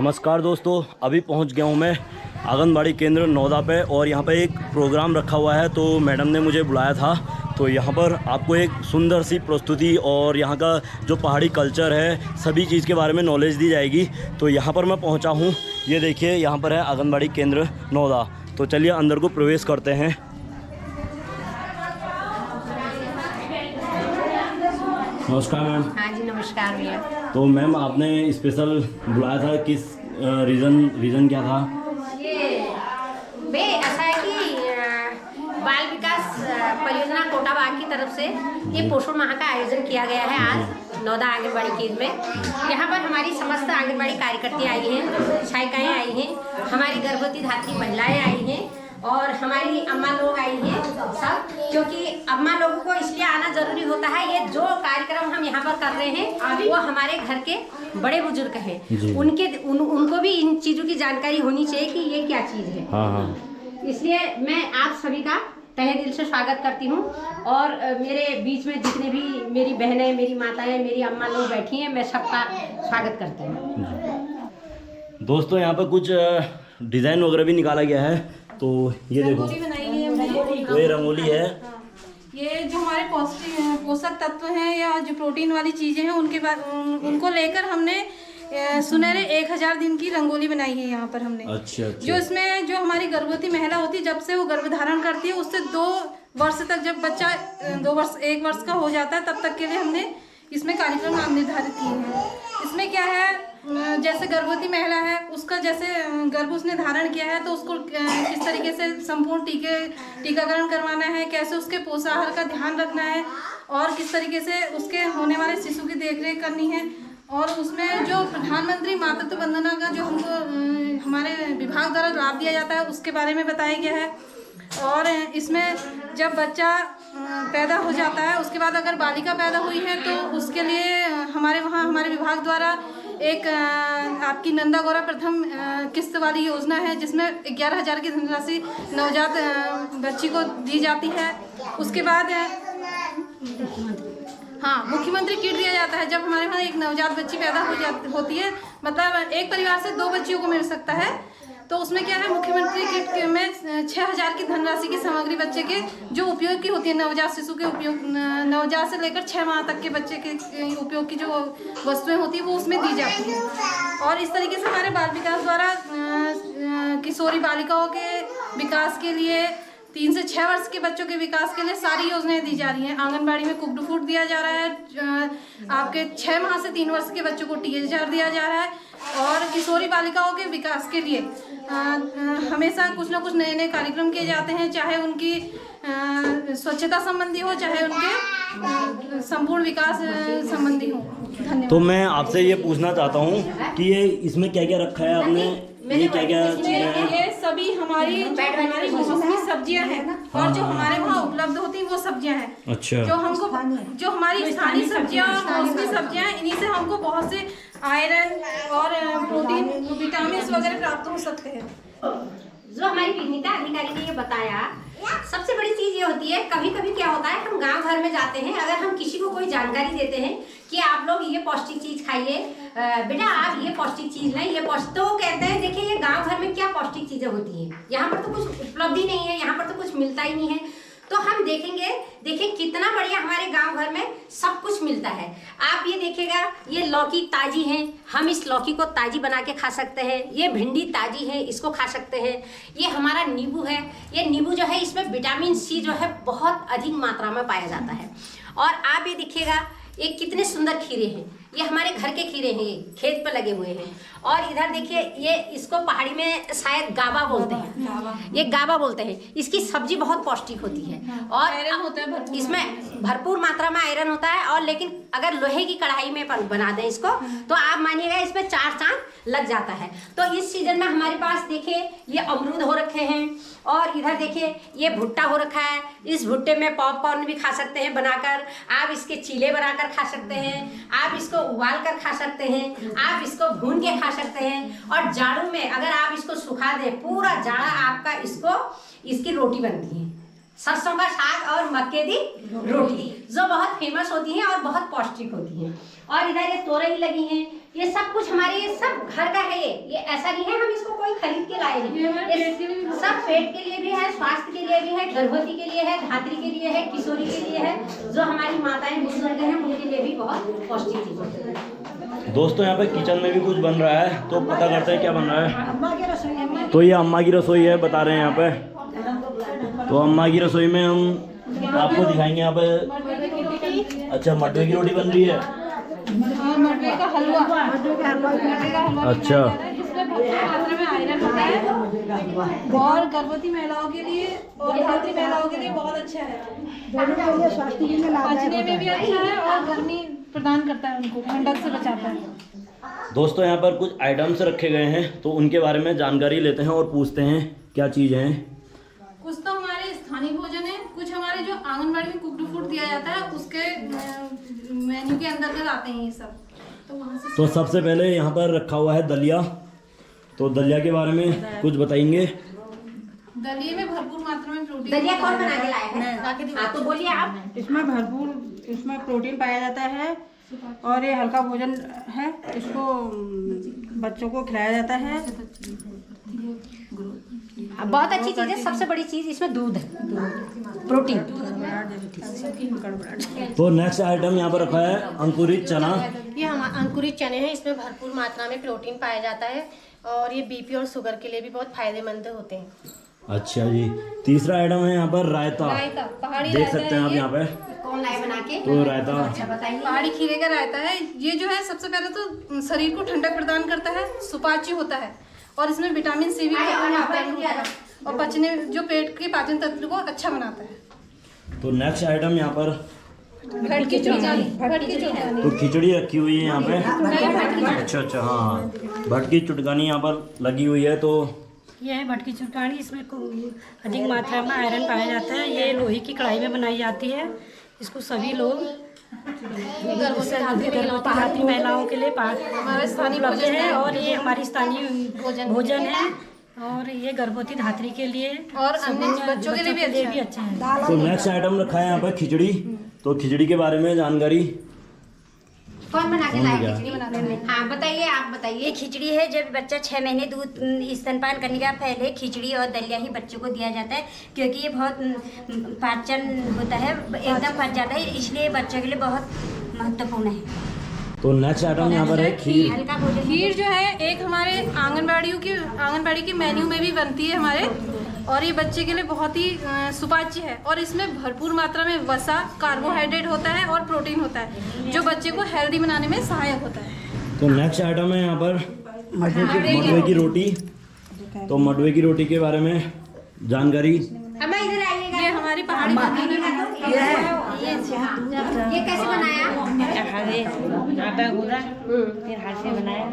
नमस्कार दोस्तों, अभी पहुंच गया हूं मैं आंगनबाड़ी केंद्र नौदा पे और यहां पे एक प्रोग्राम रखा हुआ है। तो मैडम ने मुझे बुलाया था, तो यहां पर आपको एक सुंदर सी प्रस्तुति और यहां का जो पहाड़ी कल्चर है सभी चीज़ के बारे में नॉलेज दी जाएगी। तो यहां पर मैं पहुंचा हूं, ये देखिए यहाँ पर है आंगनबाड़ी केंद्र नौदा। तो चलिए अंदर को प्रवेश करते हैं। नमस्कार मैम। हाँ जी नमस्कार भैया। तो मैम आपने स्पेशल बुलाया था, किस रीज़न क्या था? ये बे ऐसा है कि बाल विकास परियोजना कोटाबाग की तरफ से ये पोषण माह का आयोजन किया गया है आज नौदा आंगनबाड़ी केंद्र में। यहाँ पर हमारी समस्त आंगनबाड़ी कार्यकर्ती आई हैं, सहायिकाएँ आई हैं, हमारी गर्भवती धात्री महिलाएँ आई हैं और हमारी अम्मा लोग आई हैं सब, क्योंकि अम्मा लोगों को इसलिए आना जरूरी होता है। ये जो कार्यक्रम हम यहाँ पर कर रहे हैं वो हमारे घर के बड़े बुजुर्ग हैं, उनको भी इन चीज़ों की जानकारी होनी चाहिए कि ये क्या चीज़ है। हाँ। इसलिए मैं आप सभी का तहे दिल से स्वागत करती हूँ और मेरे बीच में जितने भी मेरी बहनें, मेरी माताएं, मेरी अम्मा लोग बैठी हैं, मैं सबका स्वागत करती हूँ। दोस्तों यहाँ पर कुछ डिज़ाइन वगैरह भी निकाला गया है। तो ये देखो, बनाई गई है, तो ये रंगोली है। ये जो हमारे पोषक तत्व हैं या जो प्रोटीन वाली चीज़ें हैं उनको लेकर हमने सुनहरे 1000 दिन की रंगोली बनाई है यहाँ पर हमने। अच्छा। जो इसमें जो हमारी गर्भवती महिला होती है, जब से वो गर्भ धारण करती है उससे 2 वर्ष तक, जब बच्चा 1 वर्ष का हो जाता है तब तक के लिए हमने इसमें कार्यक्रम नाम निर्धारित किए हैं। इसमें क्या है, जैसे गर्भवती महिला है उसका जैसे गर्भ उसने धारण किया है तो उसको किस तरीके से संपूर्ण टीकाकरण करवाना है, कैसे उसके पोषाहार का ध्यान रखना है और किस तरीके से उसके होने वाले शिशु की देखरेख करनी है। और उसमें जो प्रधानमंत्री मातृत्व वंदना का जो हमको हमारे विभाग द्वारा लाभ दिया जाता है उसके बारे में बताया गया है। और इसमें जब बच्चा पैदा हो जाता है उसके बाद अगर बालिका पैदा हुई है तो उसके लिए हमारे विभाग द्वारा एक आपकी नंदा गौरा प्रथम किस्त वाली योजना है, जिसमें 11,000 की धनराशि नवजात बच्ची को दी जाती है। उसके बाद मुख्यमंत्री किट दिया जाता है। जब हमारे वहाँ एक नवजात बच्ची पैदा होती है, मतलब एक परिवार से 2 बच्चियों को मिल सकता है, तो उसमें क्या है, मुख्यमंत्री किट में 6,000 की धनराशि की सामग्री बच्चे के जो उपयोग की होती है, नवजात शिशु के उपयोग, नवजात से लेकर 6 माह तक के बच्चे के उपयोग की जो वस्तुएं होती है वो उसमें दी जाती है। और इस तरीके से हमारे बाल विकास द्वारा किशोरी बालिकाओं के विकास के लिए 3 से 6 वर्ष के बच्चों के विकास के लिए सारी योजनाएं दी जा रही हैं। आंगनबाड़ी में कुक्ड फूड दिया जा रहा है, आपके 6 माह से 3 वर्ष के बच्चों को THR दिया जा रहा है। और किशोरी बालिकाओं के विकास के लिए हमेशा कुछ ना कुछ नए कार्यक्रम किए जाते हैं, चाहे उनकी स्वच्छता संबंधी हो, चाहे उनके संपूर्ण विकास संबंधी हो। धन्यवाद। तो मैं आपसे ये पूछना चाहता हूँ कि ये इसमें क्या क्या रखा है आपने, ये क्या क्या चीज़ें हैं? ये सभी हमारी मौसमी सब्जियां हैं और जो हमारे वहाँ उपलब्ध होती हैं वो सब्जियां हैं। अच्छा। जो हमारी स्थानीय सब्जियां और मौसमी सब्जियां हैं, इन्हीं से हमको बहुत से आयरन और प्रोटीन, विटामिन वगैरह प्राप्त हो सकते हैं। जो हमारी विनीता अधिकारी ने ये बताया, सबसे बड़ी चीज ये होती है, कभी कभी क्या होता है, हम गांव घर में जाते हैं, अगर हम किसी को कोई जानकारी देते हैं कि आप लोग ये पौष्टिक चीज खाइए, बेटा आप ये पौष्टिक चीज लें, ये पौष्टिक, तो वो कहते हैं देखिए ये गांव घर में क्या पौष्टिक चीजें होती हैं, यहाँ पर तो कुछ उपलब्धि नहीं है, यहाँ पर तो कुछ मिलता ही नहीं है। तो हम देखेंगे, देखिए कितना बढ़िया हमारे गांव घर में सब कुछ मिलता है। आप ये देखिएगा, ये लौकी ताजी है, हम इस लौकी को ताजी बना के खा सकते हैं। ये भिंडी ताजी है, इसको खा सकते हैं। ये हमारा नींबू है, ये नींबू जो है इसमें विटामिन C जो है बहुत अधिक मात्रा में पाया जाता है। और आप ये देखिएगा, ये कितने सुंदर खीरे हैं, ये हमारे घर के खीरे हैं, ये खेत पर लगे हुए हैं। और इधर देखिए, ये इसको पहाड़ी में शायद गाबा बोलते हैं, ये गाबा बोलते हैं। इसकी सब्जी बहुत पौष्टिक होती है और आयरन होता है, इसमें भरपूर मात्रा में आयरन होता है। और लेकिन अगर लोहे की कढ़ाई में बना दें इसको तो आप मानिएगा इसमें 4 चांद लग जाता है। तो इस सीजन में हमारे पास देखिए ये अमरूद हो रखे हैं और इधर देखिए ये भुट्टा हो रखा है। इस भुट्टे में पॉपकॉर्न भी खा सकते हैं बनाकर, आप इसके चीले बनाकर खा सकते हैं, आप इसको उबाल कर खा सकते हैं, आप इसको भून के खा सकते हैं। और जाड़ों में अगर आप इसको सुखा दें, पूरा जाड़ा आपका इसकी रोटी बनती है, सरसों का साग और मक्के की रोटी, जो बहुत फेमस होती है और बहुत पौष्टिक होती है। और इधर ये तोरई लगी हैं, ये सब कुछ हमारे, ये सब घर का है ये ऐसा नहीं है हम इसको कोई खरीद के लाए हैं। ये सब पेट के लिए भी है, स्वास्थ्य के लिए भी है, गर्भवती के लिए है, धात्री के लिए है, किशोरी के लिए है, जो हमारी माताएं बुजुर्ग हैं उनके लिए भी बहुत पौष्टिक चीज है। दोस्तों यहाँ पे किचन में भी कुछ बन रहा है, तो पता करते हैं क्या बन रहा है। तो ये अम्मा की रसोई है, बता रहे हैं यहाँ पे। तो अम्मा की रसोई में हम आपको दिखाएंगे यहाँ पे। अच्छा, मटवे की रोटी बन रही है। मटवे का हलवा, अच्छा, जिसमें भरपूर मात्रा में आयरन होता है और गर्भवती महिलाओं के लिए और धात्री महिलाओं के लिए बहुत अच्छा है। पचने में भी अच्छा है और गर्मी प्रदान करता है, उनको ठंडक से बचाता है। दोस्तों यहाँ पर कुछ आइटम्स रखे गए हैं, तो उनके बारे में जानकारी लेते हैं और पूछते हैं क्या चीज़ है। कुछ तो हमारे स्थानीय भोजन है, कुछ हमारे जो आंगनबाड़ी में कुक्ड फूड दिया जाता है उसके मेन्यू के अंतर्गत आते हैं ये सब। तो वहाँ से तो सबसे पहले यहाँ पर रखा हुआ है दलिया। तो दलिया के बारे में कुछ बताएंगे। दलिये में भरपूर मात्रा में प्रोटीन। दलिया कौन बना के लाया है? आप तो बोलिए आप। इसमें भरपूर इसमें प्रोटीन पाया जाता है और ये हल्का भोजन है, इसको बच्चों को खिलाया जाता है। बहुत अच्छी चीज है। सबसे बड़ी चीज इसमें दूध है, प्रोटीन। तो नेक्स्ट आइटम यहाँ पर रखा है अंकुरित चना। ये हम अंकुरित चने हैं, इसमें भरपूर मात्रा में प्रोटीन पाया जाता है और ये बीपी और शुगर के लिए भी बहुत फायदेमंद होते हैं। अच्छा जी, तीसरा आइटम है यहाँ पर रायता। पहाड़ी देख सकते हैं आप यहाँ पे। कौन लाए बना के? तो रायता, अच्छा बताइए। पहाड़ी खीरे का रायता है। ये जो है सबसे पहले तो शरीर को ठंडक प्रदान करता है, सुपाच्य होता है और इसमें विटामिन सी भी भरपूर मात्रा में होता है और पचने जो पेट के पाचन तंत्र को अच्छा बनाता है। तो नेक्स्ट आइटम यहाँ पर भटकी चुड़गानी। भटकी चुड़गानी तो खिचड़ी रखी हुई है यहाँ पे। अच्छा, हाँ, भटकी चुटकानी यहाँ पर लगी हुई है। तो यह है भटकी चुटकानी, इसमें अधिक मात्रा में आयरन पाया जाता है। ये लोहे की कढ़ाई में बनाई जाती है। इसको सभी लोग गर्भवती महिलाओं के लिए हमारे स्थानीय उपलब्ध है और ये हमारी स्थानीय भोजन है और ये गर्भवती धात्री के लिए और अन्य बच्चों के लिए भी अच्छा है। तो नेक्स्ट आइटम रखा है यहाँ पर खिचड़ी। तो खिचड़ी के बारे में जानकारी। कौन बना के लाया खिचड़ी बनाने में? हाँ बताइए, आप बताइए। ये खिचड़ी है, जब बच्चा 6 महीने दूध स्तनपान करने का पहले खिचड़ी और दलिया ही बच्चों को दिया जाता है, क्योंकि ये बहुत पाचन होता है, एकदम पच जाता है, इसलिए बच्चों के लिए बहुत महत्वपूर्ण है। तो नेक्स्ट आइटम यहाँ पर है खीर। हल्का भोजन। खीर जो है एक हमारे आंगनबाड़ी की मेन्यू में भी बनती है हमारे, और ये बच्चे के लिए बहुत ही सुपाच्य है और इसमें भरपूर मात्रा में वसा, कार्बोहाइड्रेट होता है और प्रोटीन होता है, जो बच्चे को हेल्दी बनाने में सहायक होता है। तो नेक्स्ट आइटम है यहाँ पर मडवे की रोटी। तो मडवे की रोटी के बारे में जानकारी। अम्मा इधर आइएगा। ये हमारी पहाड़ी ये कैसे बनाया? आटा गूंदा, फिर हाथ से बनाया,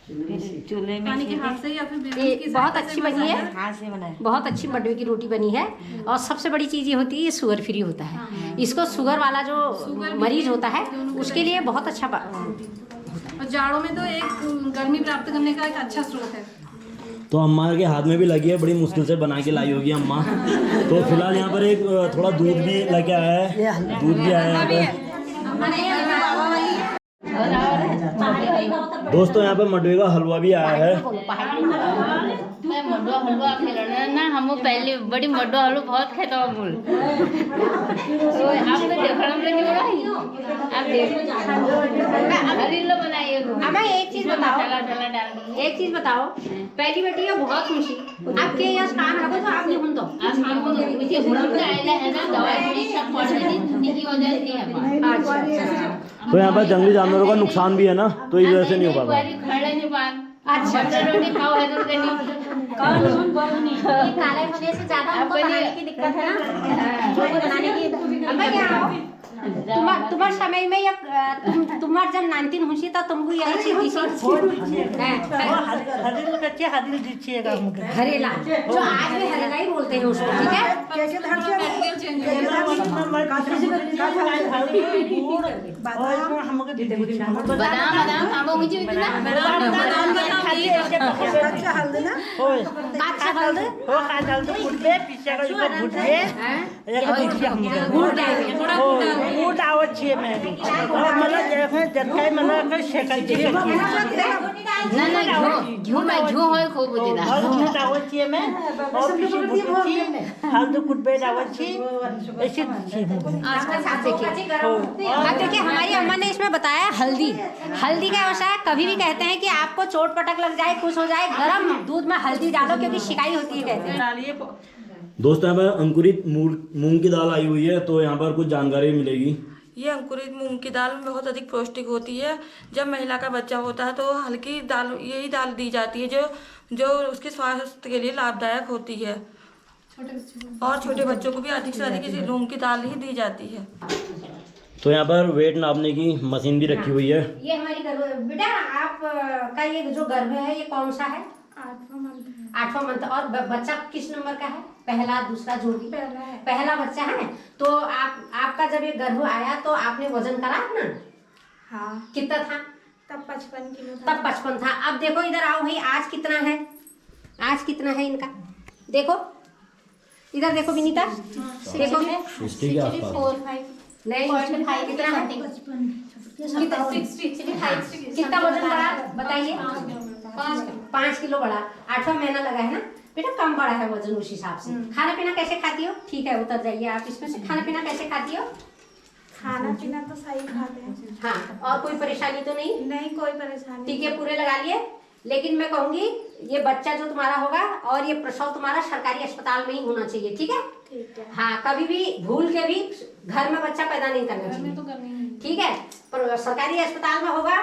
फिर चूल्हे में पानी के हाथ से या फिर बेलन ये की बहुत सहायता से अच्छी बनी है। हाथ से बनाया। बहुत अच्छी मडवे की रोटी बनी है और सबसे बड़ी चीज़ ये होती है, ये शुगर फ्री होता है। इसको शुगर वाला जो मरीज होता है उसके लिए बहुत अच्छा और जाड़ों में तो एक गर्मी प्राप्त करने का एक अच्छा स्रोत है। तो अम्मा के हाथ में भी लगी है, बड़ी मुश्किल से बना के लाई होगी अम्मा। तो फिलहाल यहाँ पर एक थोड़ा दूध भी लेके आया है, दूध भी आया है यहाँ पे। दोस्तों यहाँ पे मडवे का हलवा भी आया है। मैं मडवा हलवा खिलाना ना, हम पहले बड़ी मडवा हलवा बहुत खाता हूँ बोल। तो आपने देखा हम लोग नहीं, आप देख हरीला बनाइए। अम्मा एक चीज बताओ, मसाला डाल एक चीज बताओ, पहली बेटी है बहुत खुशी आपके यहाँ काम है तो आप नहीं तो आज हम को मुझे हुलूम का आइला है ना, दवाई थोड़ी सब पड़ रही थी की वजह से है। अच्छा, तो यहाँ पर जंगली जानवरों का नुकसान भी है ना, तो इस वजह से नहीं हो पाता। खड़े नहीं पान। अच्छा, रोटी खाओ है तो नहीं ये काले होने से ज्यादा हमको बनाने की दिक्कत है ना, जो बनाने की। अम्मा क्या आओ, तुम्हारे समय में या तुम्हार जब 19 हुई तो तुमको यही चीज हरेला, जो आज भी हरेला ही बोलते हैं उसको, ठीक है। बादाम बादाम खाबो मुझे इतना थोड़ा दूध आवत छे मैं और मला जरखाय मला शेकायची ना घ्यू में घ्यू होय खूब बुझिदा दूध आवत छे मैं और हल्दी कुटबे आवत छे ऐसे अब देखिए हमारी अम्मा ने इसमें बताया हल्दी का व्यवसाय है। कभी भी कहते हैं कि आपको चोट पटक लग जाए, कुछ हो जाए, गर्म दूध में हल्दी डालो क्योंकि शिकायत होती है कहते हैं। दोस्तों यहाँ पर अंकुरित मूंग की दाल आई हुई है, तो यहाँ पर कुछ जानकारी मिलेगी। ये अंकुरित मूंग की दाल में बहुत अधिक पौष्टिक होती है। जब महिला का बच्चा होता है तो हल्की दाल, यही दाल दी जाती है जो उसके स्वास्थ्य के लिए लाभदायक होती है। और छोटे बच्चों को भी अधिक से अधिक मूंग की दाल ही दी जाती है। तो यहाँ पर वेट नापने की मशीन भी रखी हुई है। ये हमारी बेटा आप का ये जो गर्भ है ये कौन सा है? 8वां मंथ। और बच्चा किस नंबर का है? पहला, दूसरा, जो भी पहला बच्चा है। तो आपका जब ये गर्भ आया तो आपने वजन करा ना? हाँ। कितना था? तब 55 किलो था। तब 55 था। अब देखो इधर आओ भाई, आज कितना है? आज कितना है इनका? देखो इधर देखो विनीता, देखो 60 के आसपास। नहीं कितना है? कितना वजन बढ़ा बताइए? 5 किलो बढ़ा। 8वां महीना लगा है ना बेटा, कम बढ़ा है वजन उस हिसाब से। खाना पीना कैसे खाती हो? ठीक है उतर जाइए आप इसमें से। खाना पीना कैसे खाती हो? खाना पीना तो सही खाते हैं। हाँ, और कोई परेशानी तो नहीं? नहीं कोई परेशानी। टीके पूरे लगा लिए। लेकिन मैं कहूंगी ये बच्चा जो तुम्हारा होगा और ये प्रसव तुम्हारा सरकारी अस्पताल में ही होना चाहिए, ठीक है? ठीक है। हाँ, कभी भी भूल के भी घर में बच्चा पैदा नहीं करना चाहिए, तो करनी है। ठीक है? पर सरकारी अस्पताल में होगा,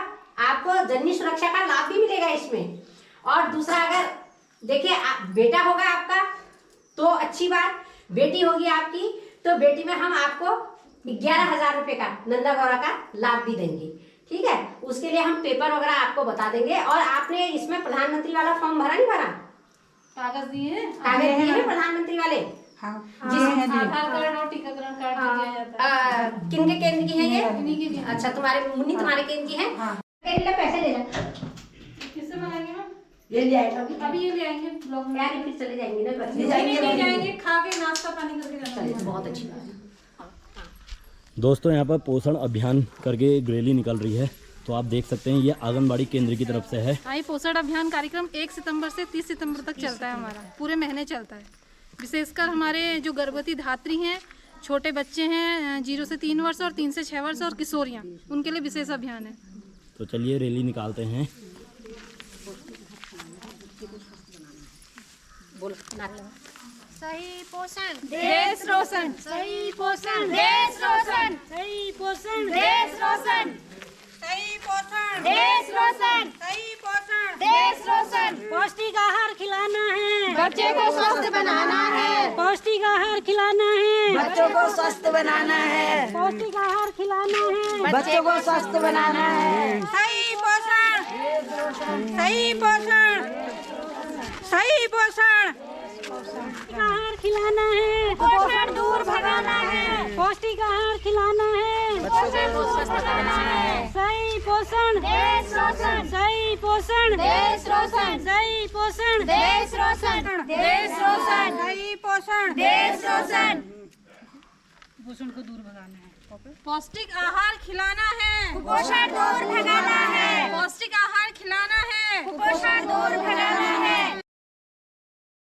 आपको जननी सुरक्षा का लाभ भी मिलेगा इसमें। और दूसरा, अगर देखिए बेटा होगा आपका तो अच्छी बात, बेटी होगी आपकी तो बेटी में हम आपको 11,000 रुपये का नंदा गौरा का लाभ भी देंगे, ठीक है? उसके लिए हम पेपर वगैरह आपको बता देंगे। और आपने इसमें प्रधानमंत्री वाला फॉर्म भरा नहीं भरा? कागज दिए हैं? कागज दिए हैं प्रधानमंत्री वाले? आधार कार्ड और टीकाकरण कार्ड दिया जाता है। किनके केंद्र की है ये? अच्छा, तुम्हारे मुन्नी तुम्हारे केंद्र की है? पैसे ले जा। किससे मंगाएंगे मैम? ये ले आएगा अभी ये ले आएंगे ब्लॉक में। यार फिर चले जाएंगे ना, ले जाएंगे, खा के नाश्ता पानी करके जाएंगे। बहुत अच्छी बात है। दोस्तों यहाँ पर पोषण अभियान करके एक रैली निकल रही है, तो आप देख सकते हैं ये आंगनबाड़ी केंद्र की तरफ से है। ये पोषण अभियान कार्यक्रम 1 सितंबर से 30 सितंबर तक चलता है हमारा, पूरे महीने चलता है। विशेषकर हमारे जो गर्भवती धात्री हैं, छोटे बच्चे हैं 0 से 3 वर्ष और 3 से 6 वर्ष और किशोरियाँ, उनके लिए विशेष अभियान है। तो चलिए रैली निकालते हैं। सही पोषण देश रोशन, सही पोषण देश रोशन, सही पोषण देश रोशन, सही पोषण देश रोशन, सही पोषण देश रोशन। पौष्टिक आहार खिलाना है, बच्चे को स्वस्थ बनाना है, पौष्टिक आहार खिलाना है, बच्चों को स्वस्थ बनाना है, पौष्टिक आहार खिलाना है, बच्चों को स्वस्थ बनाना है। सही पोषण, सही पोषण, सही पोषण, पौष्टिक आहार खिलाना है, कुपोषण दूर भगाना है, पौष्टिक आहार खिलाना है, बच्चे को स्वस्थ बनाना है। सही पोषण देश रोशन, सही पोषण देश रोशन, सही पोषण देश रोशन, देश रोशन, सही पोषण, देश रोशन। कुपोषण को दूर भगाना है, पौष्टिक आहार खिलाना है, कुपोषण दूर भगाना है, पौष्टिक आहार खिलाना है, कुपोषण दूर भगाना है।